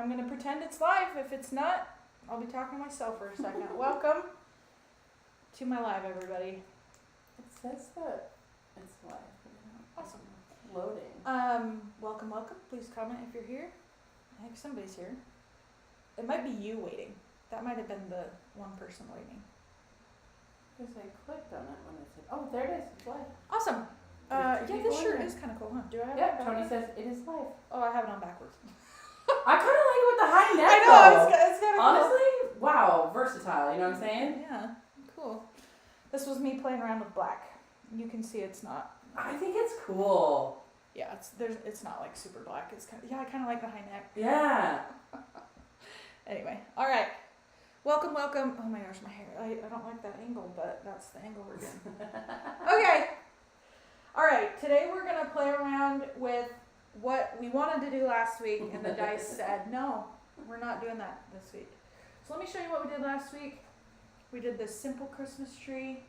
I'm going to pretend it's live. If it's not, I'll be talking to myself for a second. Welcome to my live, everybody. It says that it's live. Awesome. Loading. Welcome. Please comment if you're here. I think somebody's here. It might be you waiting. That might have been the one person waiting. Because I clicked on it when it said, oh, there it is. It's live. Awesome. There's two Yeah, this people in shirt there. is kind of cool, huh? Do I have it Yep, on Tony backwards? says it is live. Oh, I have it on backwards. I kind of like it with the high neck. I know, though. it's kind of Honestly, wow, versatile. You know what I'm saying? Yeah, cool. This was me playing around with black. You can see it's not. I think it's cool. Yeah, it's not like super black. It's kind of, I kind of like the high neck. Yeah. Anyway, all right. Welcome. Oh my gosh, my hair. I don't like that angle, but that's the angle we're doing. Okay. All right. Today we're gonna play around with what we wanted to do last week, and the dice said no, we're not doing that this week. So let me show you what we did last week. We did this simple Christmas tree.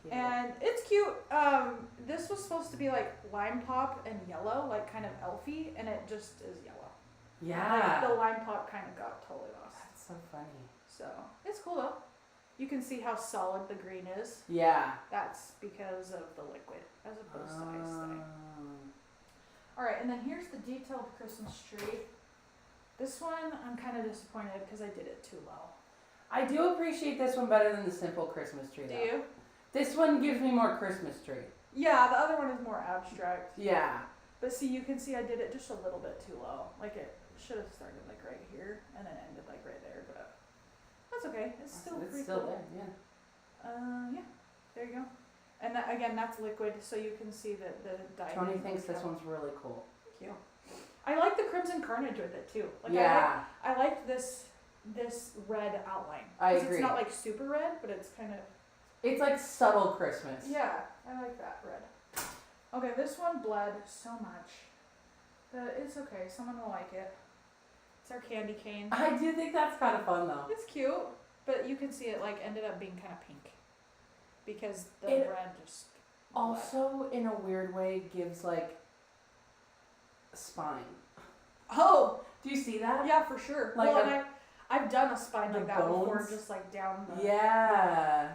Cute. And it's cute. This was supposed to be like lime pop and yellow, like kind of elfy, and it just is yellow. Yeah. Like the lime pop kind of got totally lost. That's so funny. So it's cool though. You can see how solid the green is. Yeah. That's because of the liquid as opposed to ice thing. Alright, and then here's the detailed Christmas tree. This one I'm kind of disappointed because I did it too low. I do appreciate this one better than the simple Christmas tree, Do though. you? This one gives me more Christmas tree. Yeah, the other one is more abstract. Yeah. But see, you can see I did it just a little bit too low. Like it should have started like right here and then ended like right there, but that's okay. It's still pretty still cool. there, yeah. Yeah, there you go. And that, again, that's liquid, so you can see that the dye. Tony thinks this one's really cool. Thank you. I like the Crimson Carnage with it too. Like Yeah. I like this red outline. I 'Cause agree. It's not like super red, but it's kind of. It's like subtle Christmas. Yeah, I like that red. Okay, this one bled so much, but it's okay. Someone will like it. It's our candy cane. I do think that's kind of fun though. It's cute, but you can see it like ended up being kind of pink because the It red just. Also, in a weird way, gives like spine. Oh, Do you see that? yeah, for sure. Like Well, and I've done a spine the like that before, bones? just like down the. Yeah.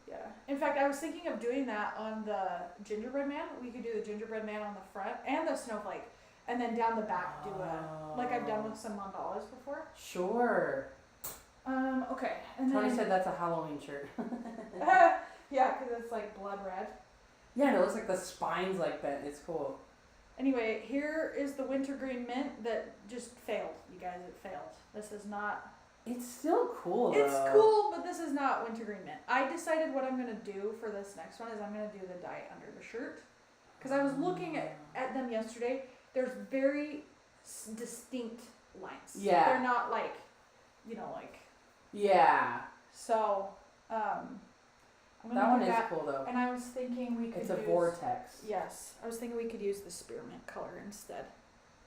Yeah. In fact, I was thinking of doing that on the gingerbread man. We could do the gingerbread man on the front and the snowflake, and then down the back do a like I've done with some mandalas before. Sure. Okay. And Tony then said that's a Halloween shirt. yeah, because it's like blood red. Yeah, and it looks like the spine's like bent. It's cool. Anyway, here is the wintergreen mint that just failed. You guys, it failed. This is not. It's still cool though. It's cool, but this is not wintergreen mint. I decided what I'm gonna do for this next one is I'm gonna do the dye under the shirt, because I was looking at them yesterday. There's very distinct lines. Yeah. They're not like, like. Yeah. So, I'm gonna That do one is that. cool though. And I was thinking we could It's a use. vortex. Yes, I was thinking we could use the spearmint color instead.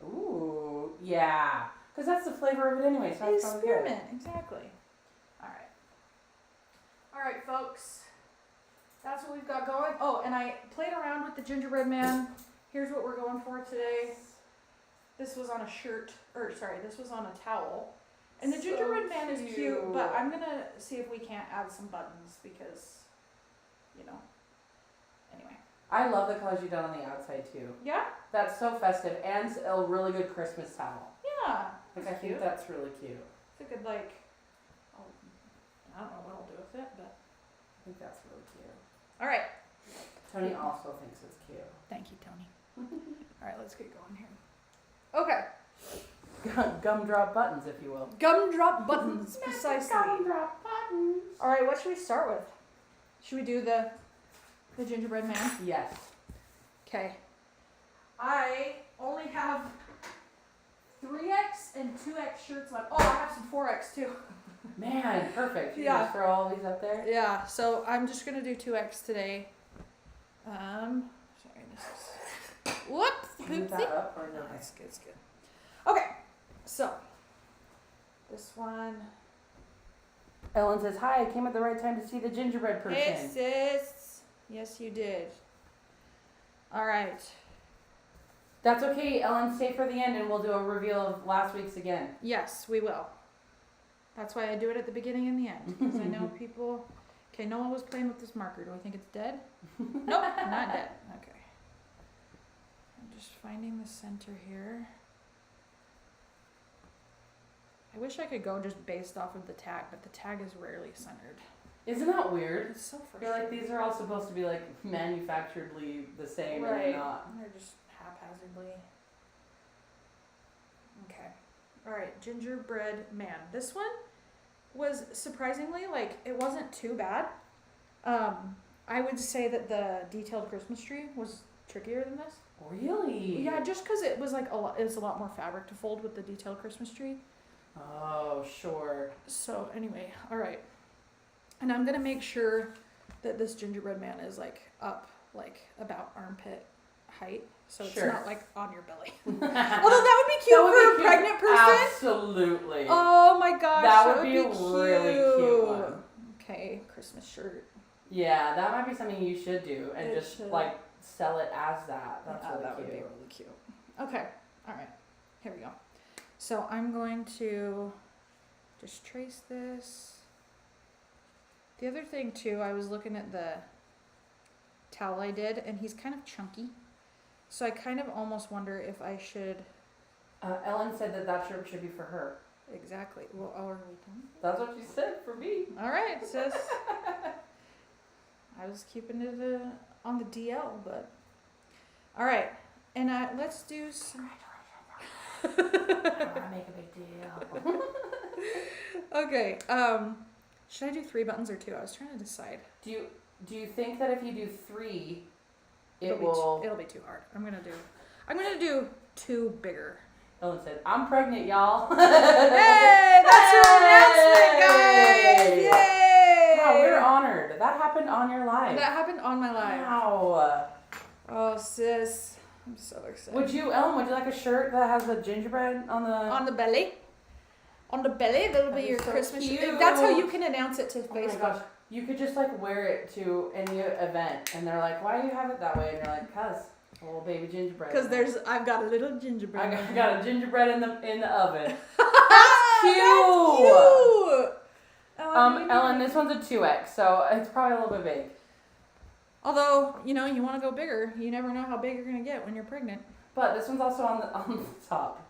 Ooh, yeah. Because that's the flavor of it anyway, so It's that's probably spearmint, exactly. All right, folks. That's what we've got going. Oh, and I played around with the gingerbread man. Here's what we're going for today. This was on a shirt, this was on a towel. And the So gingerbread man is cute, but cute. I'm gonna see if we can't add some buttons because, anyway. I love the colors you've done on the outside too. Yeah? That's so festive and a really good Christmas towel. Yeah. Like I think cute. that's really cute. It's a good, I don't know what I'll do with it, but. I think that's really cute. All right. Tony also thinks it's cute. Thank you, Tony. All right, let's get going here. Okay. Gumdrop buttons, if you will. Gumdrop buttons, precisely. Gumdrop buttons. All right, what should we start with? Should we do the gingerbread man? Yes. Okay. I only have 3X and 2X shirts left. Oh, I have some 4X too. Man, perfect. You Yeah. just throw all these up there? Yeah, so I'm just gonna do 2X today. Sorry, this is. Whoops. Move Oopsie. that up or No, no? it's good. It's good. Okay, so this one. Ellen says, hi, I came at the right time to see the gingerbread person. Hey, sis. Yes, you did. All right. That's okay, Ellen. Stay for the end, and we'll do a reveal of last week's again. Yes, we will. That's why I do it at the beginning and the end, because I know people. Okay, no one was playing with this marker. Do I think it's dead? Nope, not dead. Okay. I'm just finding the center here. I wish I could go just based off of the tag, but the tag is rarely centered. Isn't that weird? It's so I feel frustrating. like these are all supposed to be like manufacturedly the same, and Right. they're not. They're just haphazardly. Okay. Alright, Gingerbread Man. This one was surprisingly, like, it wasn't too bad. I would say that the detailed Christmas tree was trickier than this. Really? Yeah, just because it was like it's a lot more fabric to fold with the detailed Christmas tree. Oh, sure. So anyway, alright. And I'm gonna make sure that this gingerbread man is like up, like about armpit height. So it's Sure. not like on your belly. Although that would be cute That would for a be cute. pregnant person. Absolutely. Oh my gosh, That that would be a cute. really cute one. Okay, Christmas shirt. Yeah, that might be something you should do, and It just should. like sell it as that. That's Yeah, really that cute. would be really cute. Okay, all right, here we go. So I'm going to just trace this. The other thing too, I was looking at the towel I did, and he's kind of chunky. So I kind of almost wonder if I should. Ellen said that shirt should be for her. Exactly. Well, are we done? That's what she said for me. All right, sis. I was keeping it on the DL, but all right. And let's do some. I don't wanna make a big deal. Okay. Should I do 3 buttons or 2? I was trying to decide. Do you think that if you do 3, It'll be too hard. I'm gonna do 2 bigger. Ellen said, "I'm pregnant, y'all." Hey, that's your announcement, guys! Yay! Wow, we're honored. That happened on your live. That happened on my live. Wow. Oh, sis, I'm so excited. Ellen, would you like a shirt that has the gingerbread on the... On the belly? On the belly, that'll be That'd be your so Christmas shirt. cute. That's how you can announce it to Oh my Facebook. gosh. You could just like wear it to any event, and they're like, "Why do you have it that way?" And you're like, "Cause little baby gingerbread." Because I've got a little gingerbread. I got a gingerbread in the oven. That's cute. cute. Ellen, this one's a 2X, so it's probably a little bit big. Although, you want to go bigger. You never know how big you're gonna get when you're pregnant. But this one's also on the top.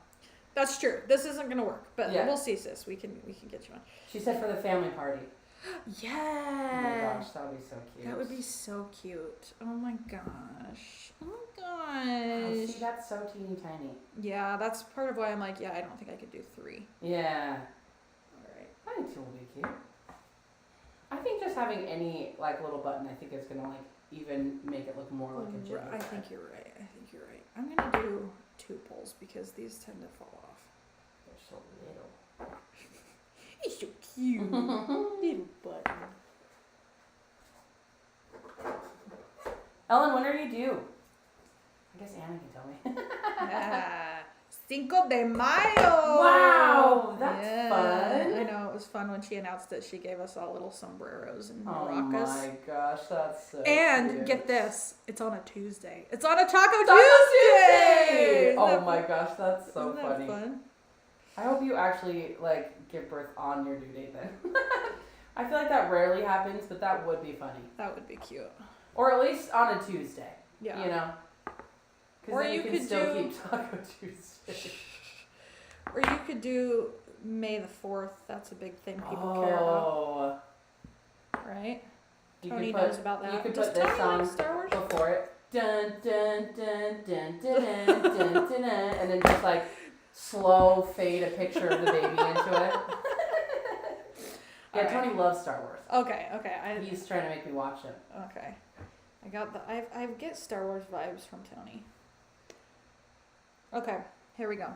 That's true. This isn't gonna work, but Yeah. we'll see, sis. We can get you on. She said for the family party. Yeah. Oh my gosh, that would be so cute. That would be so cute. Oh my gosh. Oh my Oh, gosh. see, that's so teeny tiny. Yeah, that's part of why I'm like, yeah, I don't think I could do 3. Yeah. Alright. I think 2 will be cute. I think just having any like little button, I think is gonna like even make it look more like a gingerbread. I think you're right. I'm gonna do 2 pulls because these tend to fall off. They're so little. He's so cute. Little button. Ellen, when are you due? I guess Anna can tell me. Cinco de Mayo. Wow, that's fun. I know, it was fun when she announced that she gave us all little sombreros and Oh maracas. my gosh, that's so And cute. get this, it's on a Tuesday. It's on a Taco Taco Tuesday. Tuesday! Isn't Oh that my fun? gosh, that's so Isn't that funny. fun? I hope you actually like give birth on your due date then. I feel like that rarely happens, but that would be funny. That would be cute. Or at least on a Tuesday. Yeah. You know? Because Or then you you can could still do- keep Taco Tuesday. Or you could do May the 4th. That's a big thing people care about, right? You Tony could put, knows about that. You could Does put this Tony song like Star Wars? before it. Dun dun dun dun dun dun dun dun dun, and then just like slow fade a picture of the baby into it. Yeah, Alright. Tony loves Star Wars. Okay. He's trying to make me watch him. Okay. I got the. I get Star Wars vibes from Tony. Okay, here we go.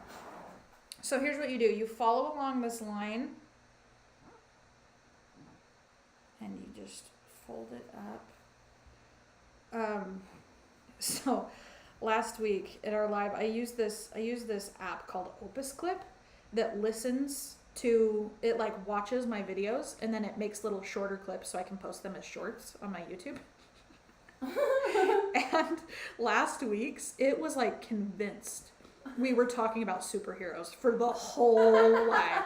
So here's what you do. You follow along this line, and you just fold it up. So last week at our live, I used this app called Opus Clip that listens to it, like watches my videos, and then it makes little shorter clips so I can post them as shorts on my YouTube. And last week's, it was like convinced we were talking about superheroes for the whole life.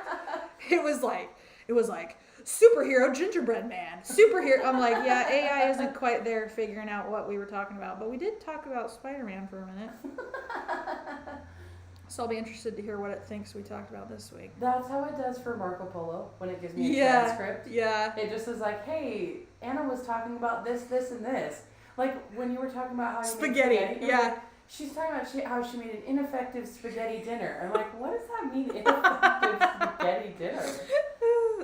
It was like superhero gingerbread man, superhero. I'm like, yeah, AI isn't quite there figuring out what we were talking about, but we did talk about Spider-Man for a minute. So I'll be interested to hear what it thinks we talked about this week. That's how it does for Marco Polo when it gives me a transcript. Yeah. It just is like, hey, Anna was talking about this, this, and this. Like when you were talking about how you Spaghetti. made spaghetti. Yeah. Like, she's talking about how she made an ineffective spaghetti dinner. I'm like, what does that mean, ineffective spaghetti dinner?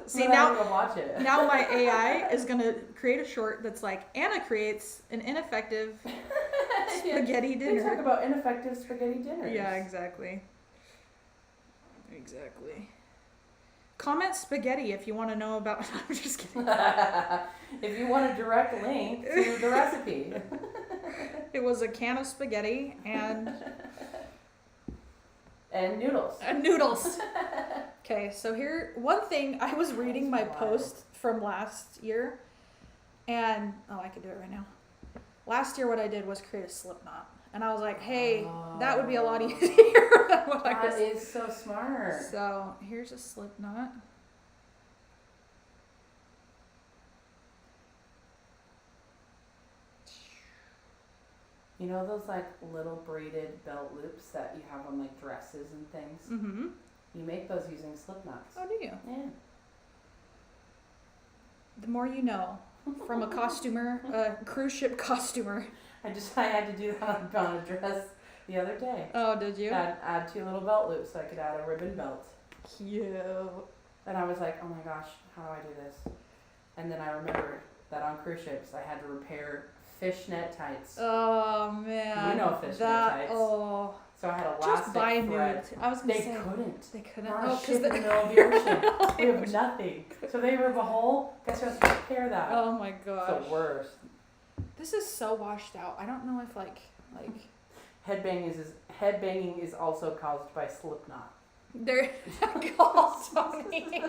See, I'm gonna go watch it. Now my AI is going to create a short that's like, Anna creates an ineffective spaghetti dinner. They talk about ineffective spaghetti dinners. Yeah, exactly. Exactly. Comment spaghetti if you want to know about... I'm just kidding. If you want a direct link to the recipe. It was a can of spaghetti and... And noodles. Noodles. Okay, so here, one thing, I was reading my post from last year, and, oh, I could do it right now. Last year what I did was create a slip knot. And I was like, hey, that would be a lot easier than what I was. That is so smart. So, here's a slip knot. You know those like little braided belt loops that you have on like dresses and things? Mm-hmm. You make those using slip knots. Oh, do you? Yeah. The more you know. From a costumer, a cruise ship costumer. I had to do that on a dress the other day. Oh, did you? Add 2 little belt loops so I could add a ribbon belt. Cute. And I was like, oh my gosh, how do I do this? And then I remembered that on cruise ships I had to repair fishnet tights. Oh man. You know fishnet tights. Oh. So I had a Just elastic buy new. thread. I was gonna They say. couldn't. They couldn't. We're on Oh, a because ship in the middle of the ocean. We have nothing. So they rip a hole. Guess who has to repair that? Oh my It's gosh. the worst. This is so washed out. I don't know if like Headbanging is also caused by slipknot. they're calls on me.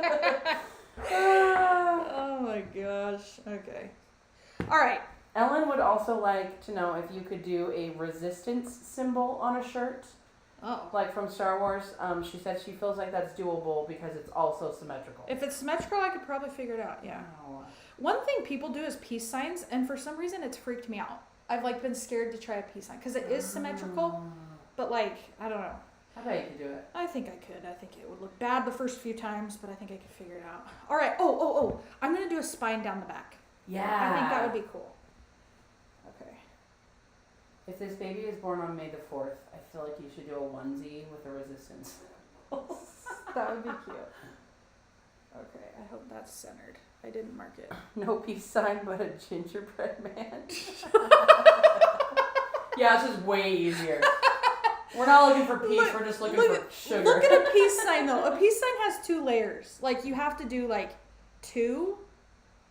Oh my gosh. Okay. All right. Ellen would also like to know if you could do a resistance symbol on a shirt, Oh. like from Star Wars. She said she feels like that's doable because it's also symmetrical. If it's symmetrical, I could probably figure it out. Yeah. Oh. One thing people do is peace signs, and for some reason it's freaked me out. I've like been scared to try a peace sign because it is symmetrical, but like I don't know. I bet you could do it. I think I could. I think it would look bad the first few times, but I think I could figure it out. All right. Oh. I'm gonna do a spine down the back. Yeah. I think that would be cool. Okay. If this baby is born on May the 4th, I feel like you should do a onesie with a resistance. That would be cute. Okay. I hope that's centered. I didn't mark it. No peace sign, but a gingerbread man. Yeah, it's just way easier. We're not looking for peace, we're just looking for sugar. Look at a peace sign though. A peace sign has 2 layers. Like you have to do like 2,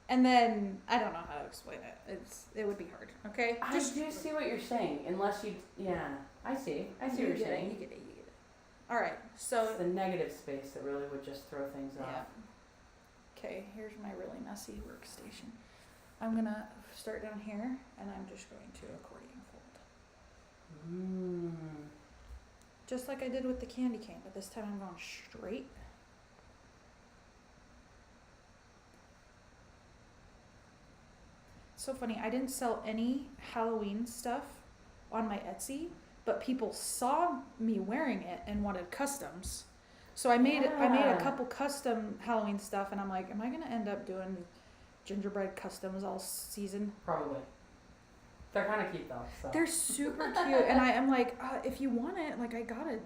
and then I don't know how to explain it. It would be hard. Okay. I do see what you're saying, unless you, yeah, I see what you're saying. You get it. All right. So. It's the negative space that really would just throw things Yeah. off. Okay, here's my really messy workstation. I'm gonna start down here, and I'm just going to accordion fold. Just like I did with the candy cane, but this time I'm going straight. So funny, I didn't sell any Halloween stuff on my Etsy, but people saw me wearing it and wanted customs. So I made a couple custom Halloween stuff, and I'm like, am I gonna end up doing gingerbread customs all season? Probably. They're kind of cute though. So. They're super cute, and I am like, if you want it, like I gotta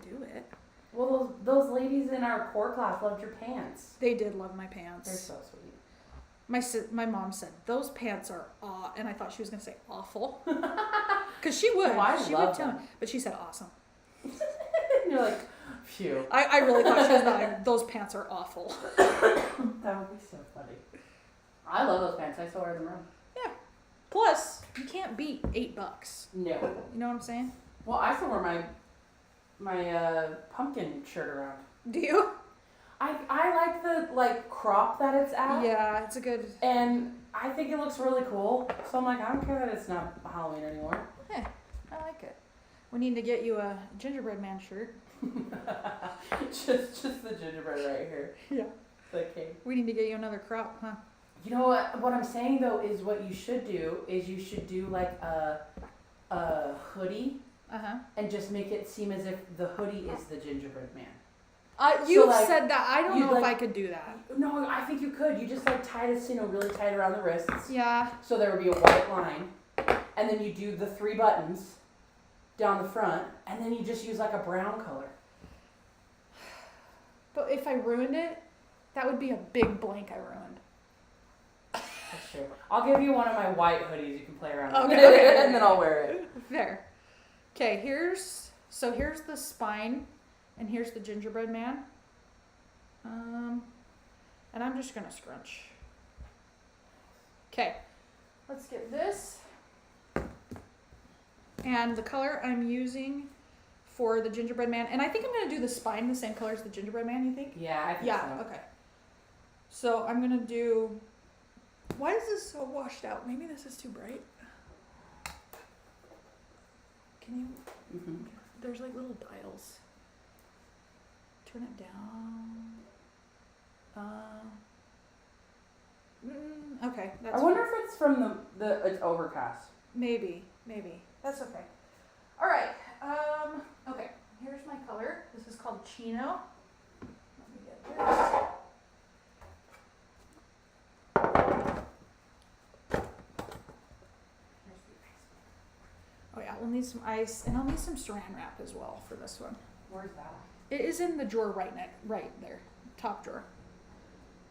do it. Well, those ladies in our core class loved your pants. They did love my pants. They're so sweet. My mom said those pants are and I thought she was gonna say awful, because she would. Oh, I she love would tell them. me, but she said awesome. And you're like, phew. I really thought she was like, those pants are awful. That would be so funny. I love those pants. I still wear them around. Yeah. Plus, you can't beat $8. No. You know what I'm saying? Well, I still wear my pumpkin shirt around. Do you? I like the like crop that it's at. Yeah, it's a good. And I think it looks really cool. So I'm like, I don't care that it's not Halloween anymore. I like it. We need to get you a gingerbread man shirt. just the gingerbread right here. Yeah. The cake. We need to get you another crop, huh? You know what? What I'm saying though is what you should do is you should do like a hoodie and just make it seem as if the hoodie is the gingerbread man. You've so, like, said that. I don't know like, if I could do that. No, I think you could. You just like tie this, really tight around the wrists. Yeah. So there would be a white line, and then you do the 3 buttons down the front, and then you just use like a brown color. But if I ruined it, that would be a big blank I ruined. That's true. I'll give you one of my white hoodies you can play around with. Okay. And then I'll wear it. Fair. Okay, here's the spine, and here's the gingerbread man. And I'm just gonna scrunch. Okay, let's get this. And the color I'm using for the gingerbread man, and I think I'm gonna do the spine the same color as the gingerbread man, you think? Yeah, I think so. Okay. So I'm gonna do, why is this so washed out? Maybe this is too bright. Can you, there's like little dials. Turn it down. Okay. That's I wonder if it's from it's overcast. Maybe. That's okay. All right. Okay. Here's my color. This is called chino. Let me get this. Oh yeah, we'll need some ice, and I'll need some saran wrap as well for this one. Where's that? It is in the drawer right there, top drawer.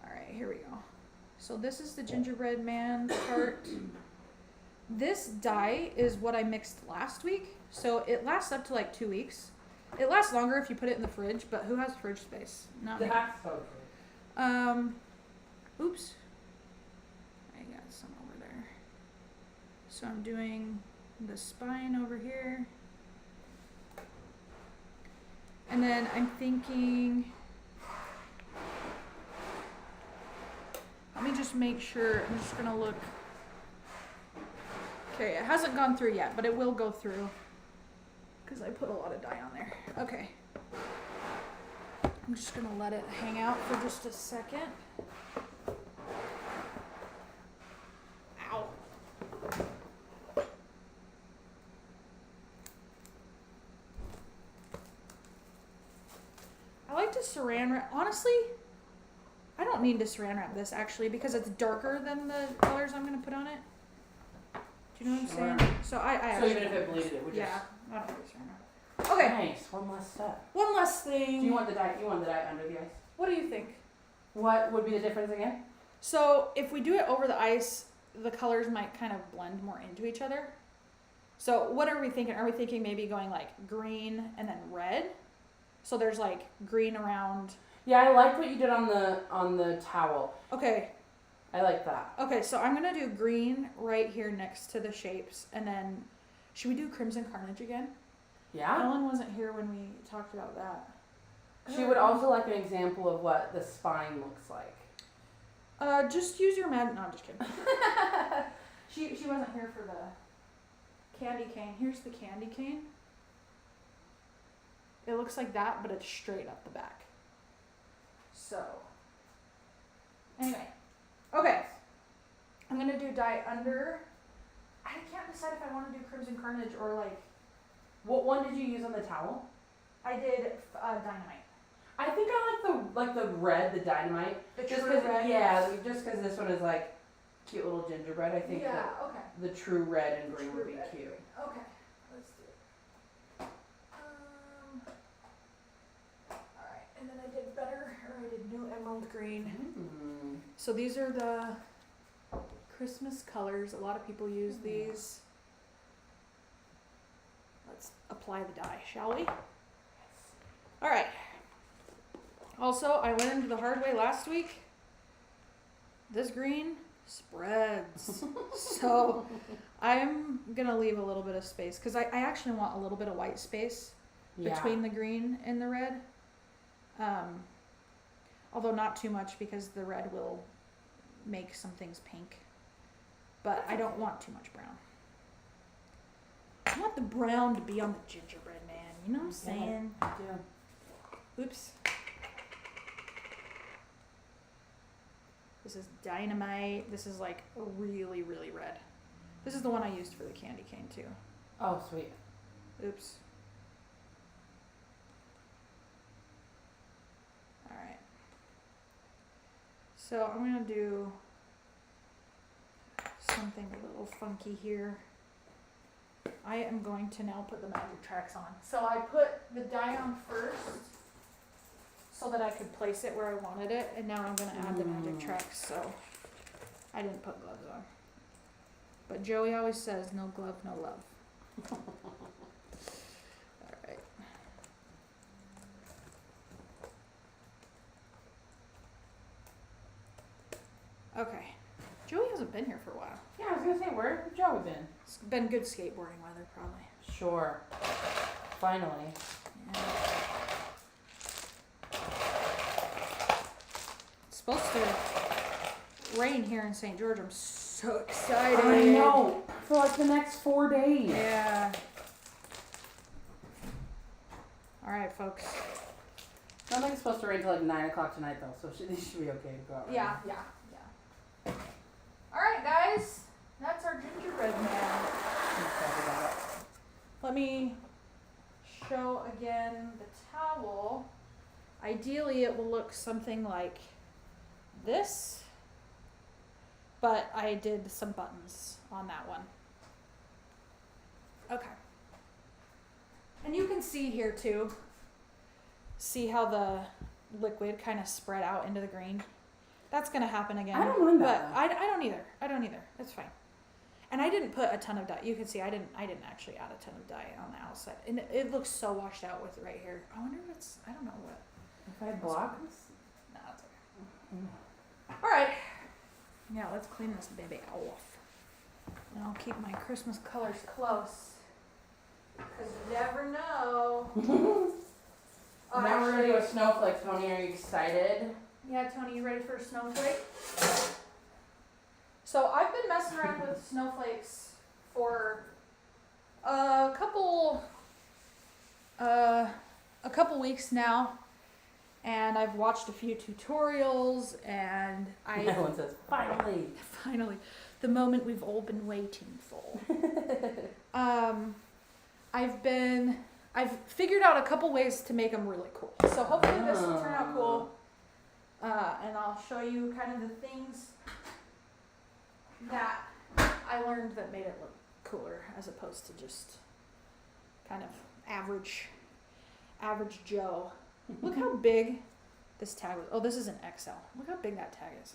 All right, here we go. So this is the gingerbread man part. This dye is what I mixed last week, so it lasts up to like 2 weeks. It lasts longer if you put it in the fridge, but who has fridge space? Not me. That's so true. Oops. I got some over there. So I'm doing the spine over here. And then I'm thinking, let me just make sure, I'm just gonna look. Okay, it hasn't gone through yet, but it will go through because I put a lot of dye on there. Okay. I'm just gonna let it hang out for just a second. Ow. I like to saran wrap. Honestly, I don't need to saran wrap this actually because it's darker than the colors I'm gonna put on it. Do you know what I'm saying? So I So even if it bleeded, it would just. Yeah, I don't need to saran wrap. Okay. Nice. One less step. One last thing. Do you want the dye? You want the dye under the ice? What do you think? What would be the difference again? So if we do it over the ice, the colors might kind of blend more into each other. So what are we thinking? Are we thinking maybe going like green and then red? So there's like green around. Yeah, I like what you did on the towel. Okay. I like that. Okay, so I'm gonna do green right here next to the shapes, and then should we do Crimson Carnage again? Yeah. Ellen wasn't here when we talked about that. She would also like an example of what the spine looks like. Just use your No, I'm just kidding. She wasn't here for the candy cane. Here's the candy cane. It looks like that, but it's straight up the back. So, anyway. Okay. I'm going to do dye under. I can't decide if I want to do Crimson Carnage or like. What one did you use on the towel? I did Dynamite. I think I like the red, the dynamite. The just true cause, red? Yeah, just because this one is like cute little gingerbread. I think that okay. the true red and green True would be red. cute. Okay, let's do it. Alright, and then I did I did new emerald green. Mm. So these are the Christmas colors. A lot of people use these. Let's apply the dye, shall we? Alright. Also, I learned the hard way last week. This green spreads. So I'm going to leave a little bit of space because I actually want a little bit of white space between the green and the red. Although not too much because the red will make some things pink. But I don't want too much brown. I want the brown to be on the gingerbread man. You know what I'm saying? Yeah. Oops. This is dynamite. This is like really, really red. This is the one I used for the candy cane too. Oh, sweet. Oops. Alright. So I'm going to do something a little funky here. I am going to now put the magic tracks on. So I put the dye on first so that I could place it where I wanted it, and now I'm going to add the magic tracks, so I didn't put gloves on. But Joey always says, no glove, no love. Alright. Okay. Joey hasn't been here for a while. Yeah, I was gonna say, where have Joey been? It's been good skateboarding weather, probably. Sure. Finally. Yeah. It's supposed to rain here in St. George. I'm so excited. I know. For like the next 4 days. Yeah. All right, folks. I don't think it's supposed to rain till like 9 o'clock tonight though, so they should be okay to go out. Yeah. All right, guys. That's our gingerbread man. Let me show again the towel. Ideally, it will look something like this, but I did some buttons on that one. Okay. And you can see here too, see how the liquid kind of spread out into the green. That's going to happen again. I don't mind that. But I don't either. I don't either. It's fine. And I didn't put a ton of dye. You can see I didn't actually add a ton of dye on the outside. And it looks so washed out with right here. I wonder if it's, I don't know what. If I block this? No, it's okay. All right. Yeah, let's clean this baby off. And I'll keep my Christmas colors close. Because you never know. Now we're gonna do a snowflake. Tony, are you excited? Yeah, Tony, you ready for a snowflake? So I've been messing around with snowflakes for a couple weeks now, and I've watched a few tutorials, and Everyone says, finally. The moment we've all been waiting for. I've figured out a couple ways to make them really cool. So hopefully this will turn out cool. And I'll show you kind of the things that I learned that made it look cooler as opposed to just kind of average Joe. Look how big this tag was. Oh, this is an XL. Look how big that tag is.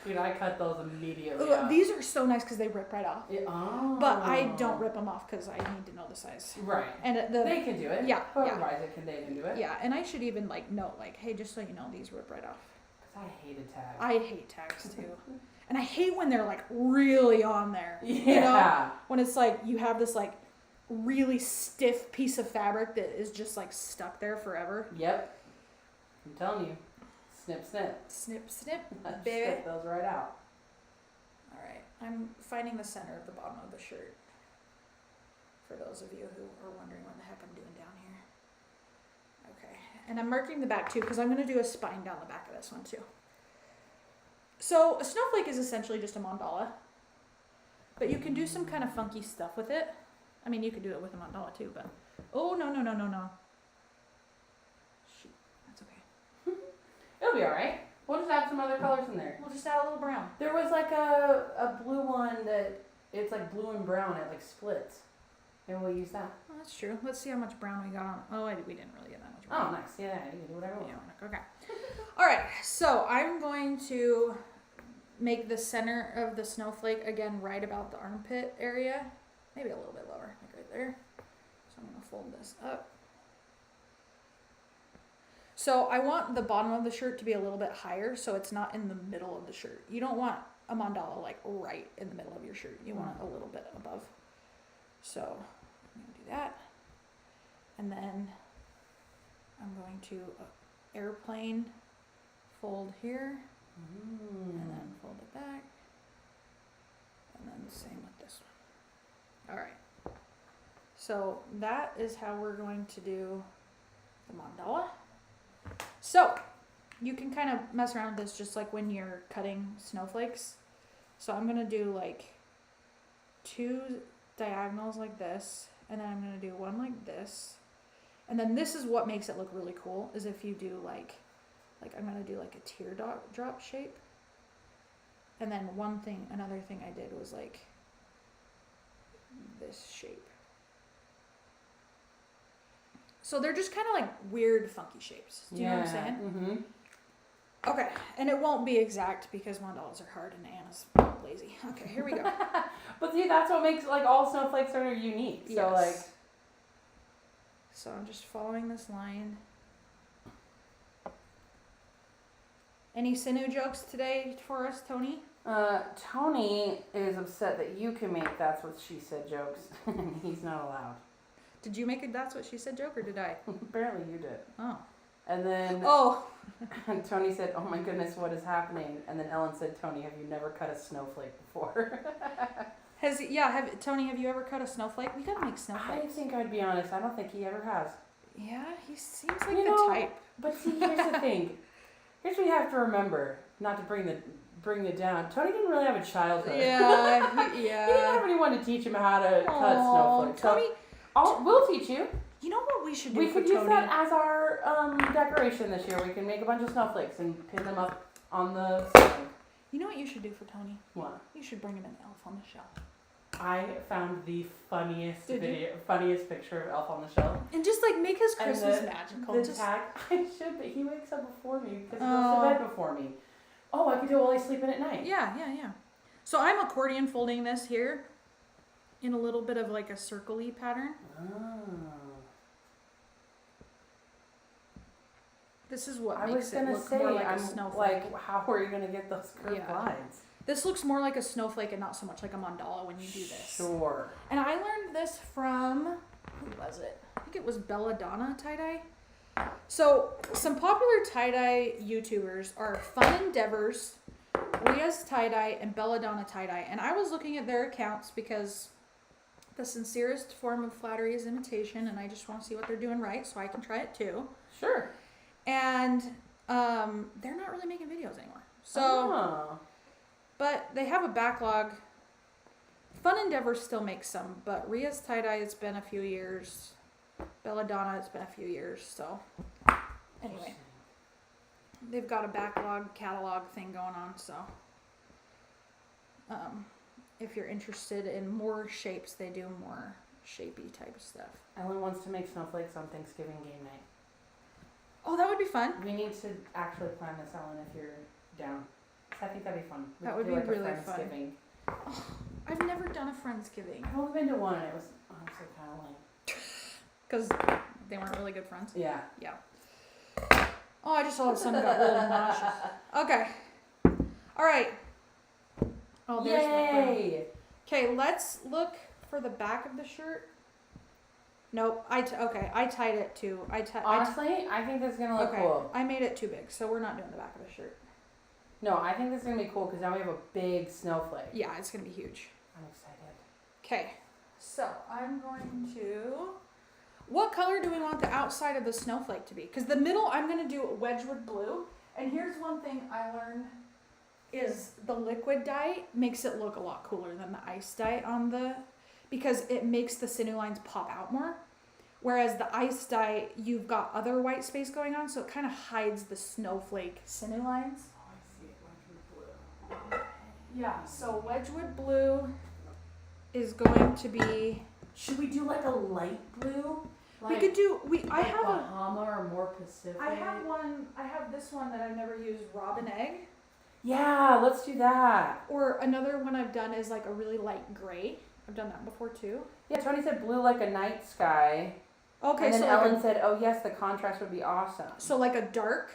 Dude, I cut those immediately. These are so nice because they rip right off. Yeah, oh. But I don't rip them off because I need to know the size. Right. And they can do it. Yeah. Whoever buys it, they can do it. Yeah, and I should even note hey, just so you know, these rip right off. Because I hated tags. I hate tags too. And I hate when they're really on there. Yeah. You know? When it's you have this really stiff piece of fabric that is just stuck there forever. Yep. I'm telling you. Snip, snip. Snip, snip. Snip those right out. Alright. I'm finding the center of the bottom of the shirt. For those of you who are wondering what the heck I'm doing down here. Okay. And I'm marking the back too because I'm going to do a spine down the back of this one too. So a snowflake is essentially just a mandala. But you can do some kind of funky stuff with it. I mean, you could do it with a mandala too, but... Oh, no. Shoot. That's okay. It'll be alright. We'll just add some other colors in there. We'll just add a little brown. There was a blue one that it's blue and brown. It splits. And we'll use that. Oh, that's true. Let's see how much brown we got on. Oh, we didn't really get that much brown. Oh, nice. Yeah, you can do whatever you want. Okay. All right. So I'm going to make the center of the snowflake again right about the armpit area. Maybe a little bit lower, right there. So I'm going to fold this up. So I want the bottom of the shirt to be a little bit higher so it's not in the middle of the shirt. You don't want a mandala right in the middle of your shirt. You want it a little bit above. So I'm going to do that. And then I'm going to airplane fold here, and then fold it back, and then the same with this one. All right. So that is how we're going to do the mandala. So you can kind of mess around with this just like when you're cutting snowflakes. So I'm going to do like 2 diagonals like this, and then I'm going to do one like this. And then this is what makes it look really cool, is if you do like I'm going to do like a teardrop shape. And then another thing I did was like this shape. So they're just kind of like weird, funky shapes. Do you know what I'm saying? Mm-hmm. Okay, and it won't be exact because mandalas are hard and Anna's lazy. Okay, here we go. But see, that's what makes like all snowflakes are unique. So like. So I'm just following this line. Any sinew jokes today for us, Tony? Tony is upset that you can make that's what she said jokes. He's not allowed. Did you make a that's what she said joke or did I? Apparently you did. Oh. And then and Tony said, "Oh my goodness, what is happening?" And then Ellen said, "Tony, have you never cut a snowflake before?" Tony, have you ever cut a snowflake? We gotta make snowflakes. I think I'd be honest, I don't think he ever has. Yeah, he seems like the type. But see, here's the thing. Here's what you have to remember, not to bring it down. Tony didn't really have a childhood. Yeah, He didn't have anyone to teach him how to cut snowflakes. Tony, we'll teach you. You know what we should do? We could use that as our decoration this year. We can make a bunch of snowflakes and pin them up on the ceiling. You know what you should do for Tony? What? You should bring him an elf on the shelf. I found the funniest picture of Elf on the Shelf. And just like make his Christmas magical. The tag, I should, but he wakes up before me because he goes to bed before me. Oh, I could do it while he's sleeping at night. Yeah. So I'm accordion folding this here in a little bit of like a circle-y pattern. Oh. This is what makes it look more like a snowflake. Like, how are you going to get those curved lines? This looks more like a snowflake and not so much like a mandala when you do this. Sure. And I learned this from, who was it? I think it was Belladonna tie-dye. So some popular tie-dye YouTubers are Fun Endeavors, Ria's tie-dye, and Belladonna tie-dye. And I was looking at their accounts because the sincerest form of flattery is imitation, and I just want to see what they're doing right so I can try it too. Sure. And they're not really making videos anymore. So, but they have a backlog. Fun Endeavor still makes some, but Ria's tie-dye, it's been a few years. Belladonna, it's been a few years. So, anyway, they've got a backlog catalog thing going on. So, if you're interested in more shapes, they do more shapey type stuff. Ellen wants to make snowflakes on Thanksgiving game night. Oh, that would be fun. We need to actually plan this, Ellen, if you're down. I think that'd be fun. That would be like really a Friendsgiving. fun. Oh, I've never done a Friendsgiving. I've only been to one, and it was honestly kind of lame. Because they weren't really good friends? Yeah. Yeah. Oh, I just saw that sun got really nauseous. Okay. All right. Oh, there's Yay! Okay, let's look for the back of the shirt. Nope. I tied it too. Honestly, I think this is gonna look cool. I made it too big, so we're not doing the back of the shirt. No, I think this is gonna be cool because now we have a big snowflake. Yeah, it's gonna be huge. I'm excited. Okay, so I'm going to. What color do we want the outside of the snowflake to be? Because the middle, I'm gonna do Wedgwood blue. And here's one thing I learned: is the liquid dye makes it look a lot cooler than the ice dye on the. Because it makes the sinew lines pop out more. Whereas the ice dye, you've got other white space going on, so it kind of hides the snowflake sinew lines. Oh, I see it. Wedgwood blue. Yeah, so Wedgwood blue is going to be... Should we do like a light blue? We could do... I have Bahama or more Pacific? I have this one that I've never used, Robin Egg. Yeah, let's do that. Or another one I've done is like a really light gray. I've done that before too. Yeah, Tony said blue like a night sky. Okay, and then so Ellen said, "Oh yes, the contrast would be awesome." So like a dark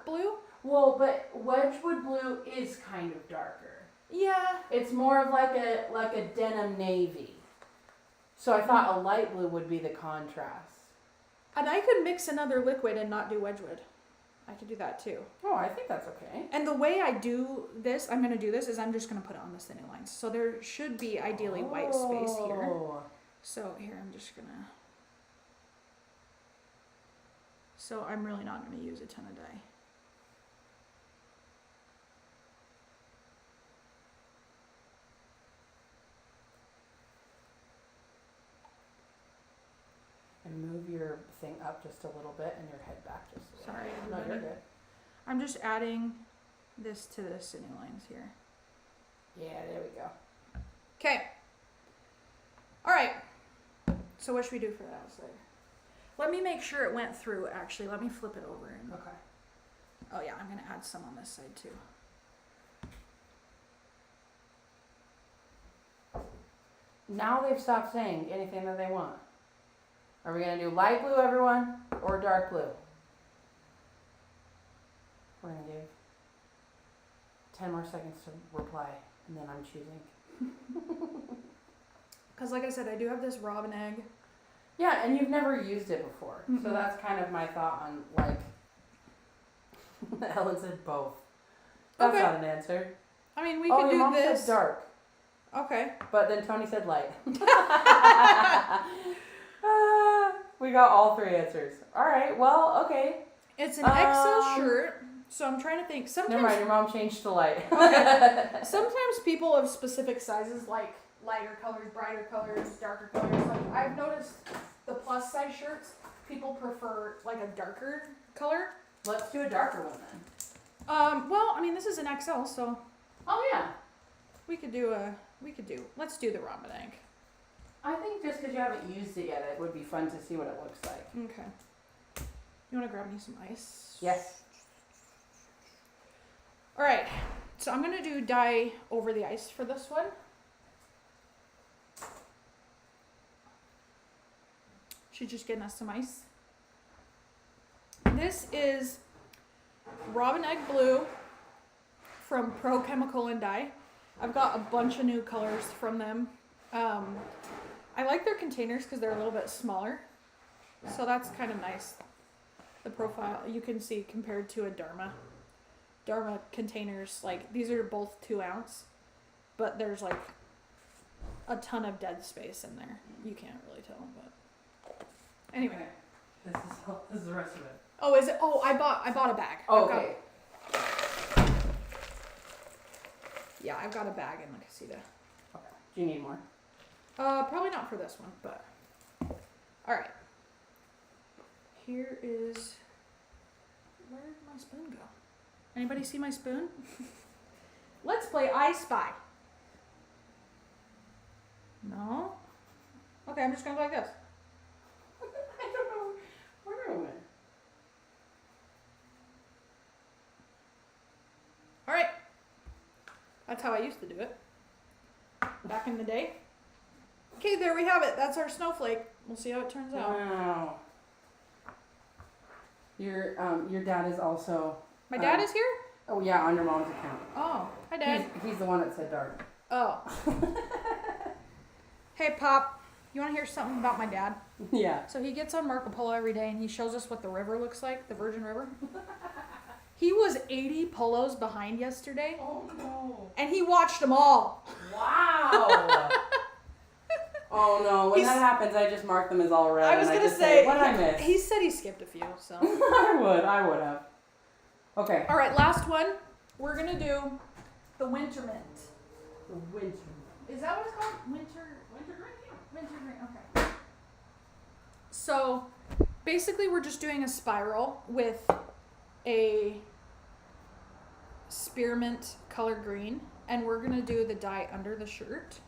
blue. Well, but Wedgwood blue is kind of darker. Yeah. It's more of like a denim navy. So I thought a light blue would be the contrast. And I could mix another liquid and not do Wedgwood. I could do that too. Oh, I think that's okay. And the way I do this, I'm going to do this, is I'm just going to put it on the sinew lines. So there should be ideally white space here. So here I'm just going to... So I'm really not going to use a ton of dye. And move your thing up just a little bit and your head back just a little Sorry, bit. No, everybody. you're good. I'm just adding this to the sinew lines here. Yeah, there we go. Okay. All right. So what should we do for the outside? Let me make sure it went through, actually. Let me flip it over. And... Okay. Oh, yeah, I'm going to add some on this side, too. Now they've stopped saying anything that they want. Are we going to do light blue, everyone, or dark blue? We're going to give 10 more seconds to reply, and then I'm choosing. Because like I said, I do have this robin egg. Yeah, and you've never used it before. Mm-mm. So that's kind of my thought on, like, Ellen said both. That's Okay. not an answer. I mean, we oh, could your mom do this. said dark, Okay. but then Tony said light. We got all three answers. All right, well, okay. It's an XL shirt, so I'm trying to think. Never mind, Sometimes, your mom changed to light. sometimes people of specific sizes like lighter colors, brighter colors, darker colors. Like I've noticed the plus size shirts, people prefer like a darker color. Let's do a darker one then. Well, I mean, this is an XL, so Oh yeah. let's do the robin egg. I think just because you haven't used it yet, it would be fun to see what it looks like. Okay. You want to grab me some ice? Yes. All right. So I'm going to do dye over the ice for this one. She's just getting us some ice. This is Robin Egg Blue from Pro Chemical and Dye. I've got a bunch of new colors from them. I like their containers because they're a little bit smaller. So that's kind of nice. The profile, you can see compared to a Dharma. Dharma containers, like these are both 2 ounce, but there's like a ton of dead space in there. You can't really tell, but anyway. Okay. This is the rest of it. Oh, is it? Oh, I bought a bag. Oh, I've got- okay. yeah, I've got a bag in the casita. Okay. Do you need more? Probably not for this one, but all right. Here is, where did my spoon go? Anybody see my spoon? Let's play I Spy. No? Okay, I'm just gonna go like this. I don't know where it went. All right. That's how I used to do it. Back in the day. Okay, there we have it. That's our snowflake. We'll see how it turns out. Wow. Your dad is also. My dad is here? Oh yeah, on your mom's account. Oh, hi Dad. He's the one that said dark. Oh. Hey Pop, you want to hear something about my dad? Yeah. So he gets on Marco Polo every day and he shows us what the river looks like, the Virgin River. He was 80 polos behind yesterday Oh no. and he watched them all. Wow. Oh no, when that happens, I just mark them as all red. I was and going I to just say, what did I miss? he said he skipped a few, so. I would have. Okay. All right, last one. We're going to do the winter mint. The winter. Is that what it's called? Wintergreen? Yeah. Wintergreen, okay. So basically we're just doing a spiral with a spearmint color green, and we're going to do the dye under the shirt.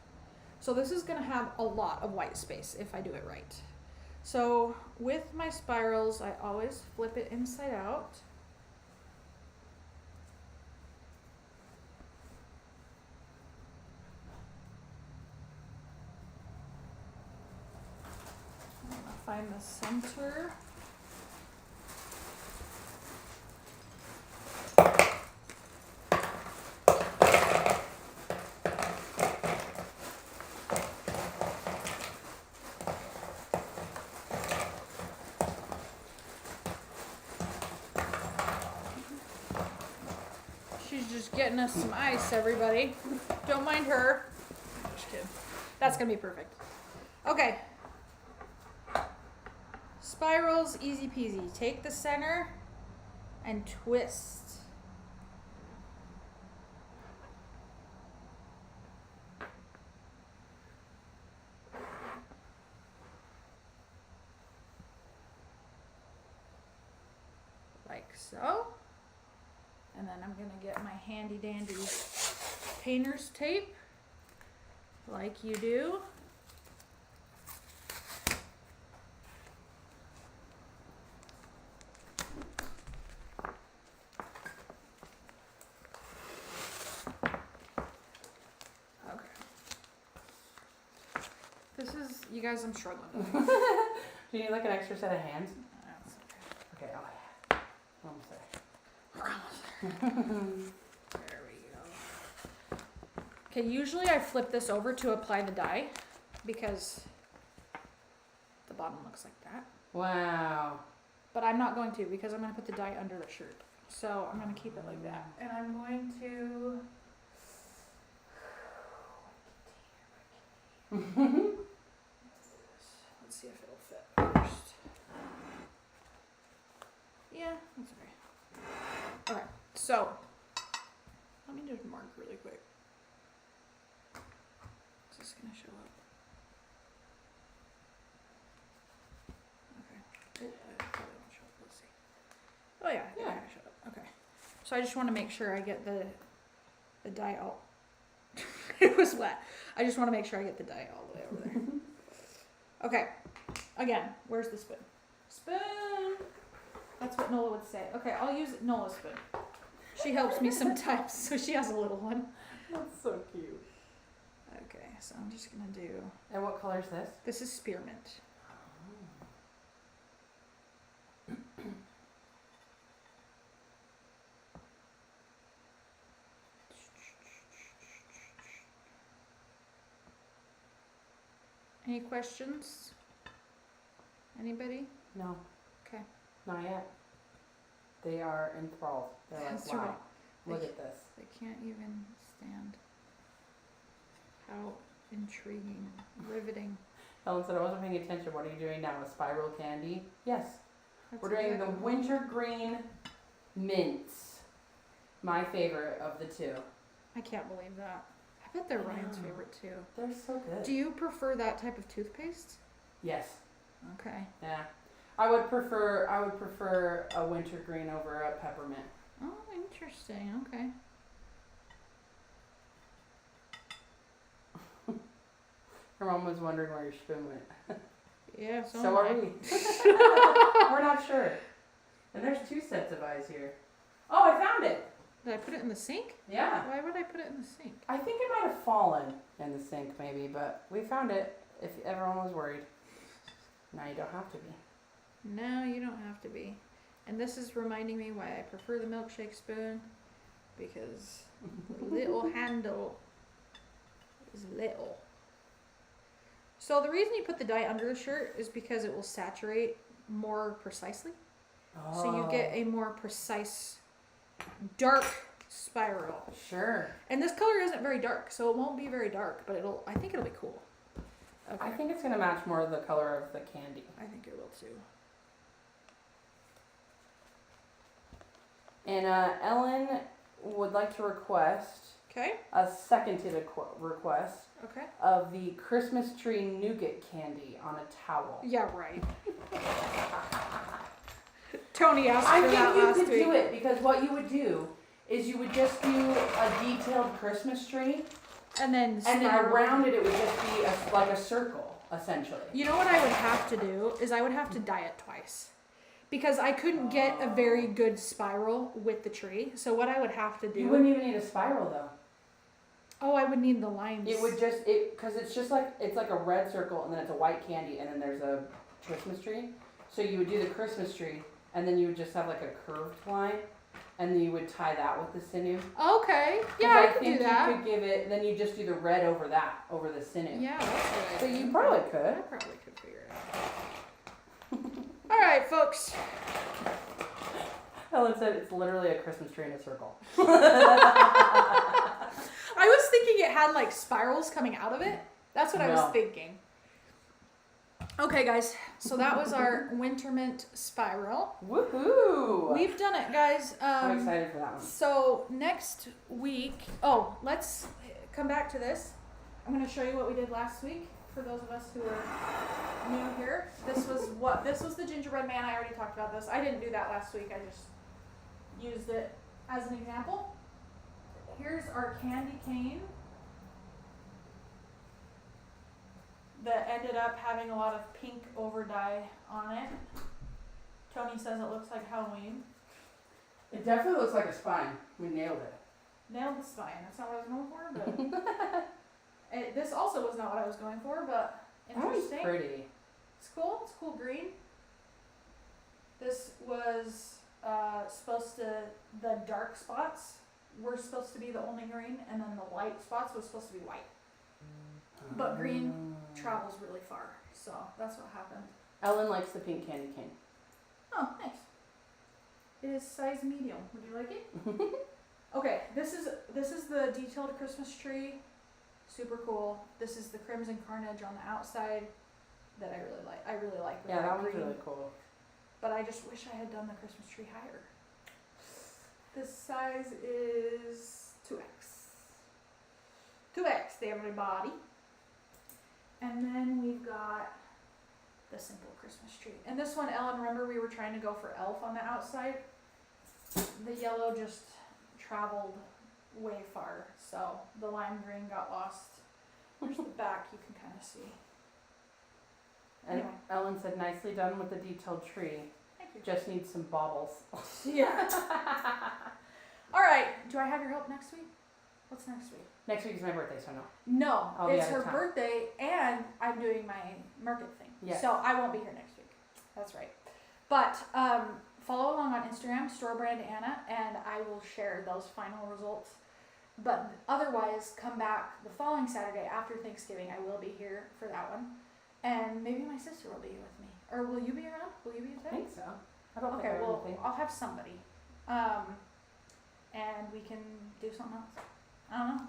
So this is going to have a lot of white space if I do it right. So with my spirals, I always flip it inside out. I'm going to find the center. just getting us some ice, everybody. Don't mind her. Just kidding. That's gonna be perfect. Okay. Spirals, easy peasy. Take the center and twist. Like so. And then I'm gonna get my handy dandy painter's tape, like you do. Okay. This is, you guys, I'm struggling. Do you need like an extra set of hands? That's okay. Okay, oh yeah. Almost there. We're almost there. There we go. Okay, usually I flip this over to apply the dye because the bottom looks like that. Wow. But I'm not going to because I'm going to put the dye under the shirt. So I'm going to keep it like that. And I'm going to... Let's see if it'll fit first. Yeah, that's okay. Okay, so let me just mark really quick. Is this gonna show up? Okay. Oh, it probably won't show up. Let's see. Oh yeah, it kinda showed up. Okay. So I just want to make sure I get the dye all. It was wet. I just want to make sure I get the dye all the way over there. Okay. Again, where's the spoon? Spoon. That's what Nola would say. Okay, I'll use Nola's spoon. She helps me sometimes, so she has a little one. That's so cute. Okay, so I'm just gonna do. And what color is this? This is spearmint. Any questions? Anybody? No. Okay. Not yet. They are enthralled. They're like, That's wow, right. look at this. They can't even stand. How intriguing, riveting. Ellen said, I wasn't paying attention. What are you doing now? A spiral candy? Yes. That's We're doing the exactly- Wintergreen mints. My favorite of the two. I can't believe that. I bet they're Ryan's know. favorite too. They're so good. Do you prefer that type of toothpaste? Yes. Okay. Yeah. I would prefer a wintergreen over a peppermint. Oh, interesting. Okay. Her mom was wondering where your spoon went. Yeah, So are we. We're not sure. And there's two sets of eyes here. Oh, I found it. Did I put it in the sink? Yeah. Why would I put it in the sink? I think it might have fallen in the sink maybe, but we found it if everyone was worried. Now you don't have to be. No, you don't have to be. And this is reminding me why I prefer the milkshake spoon, because the little handle is little. So the reason you put the dye under the shirt is because it will saturate more precisely. Oh. So you get a more precise, dark spiral. Sure. And this color isn't very dark, so it won't be very dark, but I think it'll be cool. Okay. I think it's going to match more of the color of the candy. I think it will too. And Ellen would like to request Okay. a seconded request Okay. of the Christmas tree nougat candy on a towel. Yeah, right. Tony asked I for that think you last could week. do it because what you would do is you would just do a detailed Christmas tree, And then and then spiral. around it would just be like a circle, essentially. You know what I would have to do is I would have to dye it twice. Because I couldn't get a very good spiral with the tree. So what I would have to do. You wouldn't even need a spiral though. Oh, I would need the lines. It would just because it's just like it's like a red circle and then it's a white candy and then there's a Christmas tree. So you would do the Christmas tree and then you would just have like a curved line and then you would tie that with the sinew. Okay. 'Cause Yeah, I could think do that. you could give it. Then you just do the red over the sinew. Yeah, that's good. So you probably I could. probably could figure it out. All right, folks. Helen said it's literally a Christmas tree in a circle. I was thinking it had like spirals coming out of it. That's what I was thinking. Okay, guys. So that was our winter mint spiral. Woohoo! We've done it, guys. I'm excited for that one. So next week, let's come back to this. I'm going to show you what we did last week for those of us who are new here. This was the gingerbread man. I already talked about this. I didn't do that last week. I just used it as an example. Here's our candy cane that ended up having a lot of pink over dye on it. Tony says it looks like Halloween. It definitely looks like a spine. We nailed it. Nailed the spine. That's not what I was going for, but this also was not what I was going for, but interesting. That was pretty. It's cool. It's cool green. This was the dark spots were supposed to be the only green, and then the light spots was supposed to be white. But green travels really far, so that's what happened. Ellen likes the pink candy cane. Oh, nice. It is size medium. Would you like it? Okay, this is the detailed Christmas tree. Super cool. This is the crimson carnage on the outside that I really like. I really like the Yeah, that green. one's really cool. But I just wish I had done the Christmas tree higher. This size is 2X. 2X, everybody. And then we've got the simple Christmas tree. And this one, Ellen, remember we were trying to go for elf on the outside? The yellow just traveled way far, so the lime green got lost. There's the back, you can kind of see. And Anyway. Ellen said, nicely done with the detailed tree. Thank you. Just needs some baubles. Yeah. All right. Do I have your help next week? What's next week? Next week is my birthday, so no. No, I'll be it's out of her town. birthday, and I'm doing my market thing. Yes. So I won't be here next week. That's right. But follow along on Instagram, Store Brand Anna, and I will share those final results. But otherwise, come back the following Saturday after Thanksgiving. I will be here for that one. And maybe my sister will be with me. Or will you be around? Will you be I there? think so. I don't Okay, think I well, anything. I'll have somebody. And we can do something else.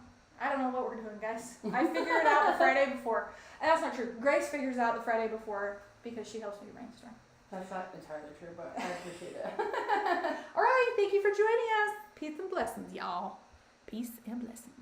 I don't know what we're doing, guys. I figure it out the Friday before. And that's not true. Grace figures out the Friday before because she helps me brainstorm. That's not entirely true, but I appreciate it. All right, thank you for joining us. Peace and blessings, y'all. Peace and blessings.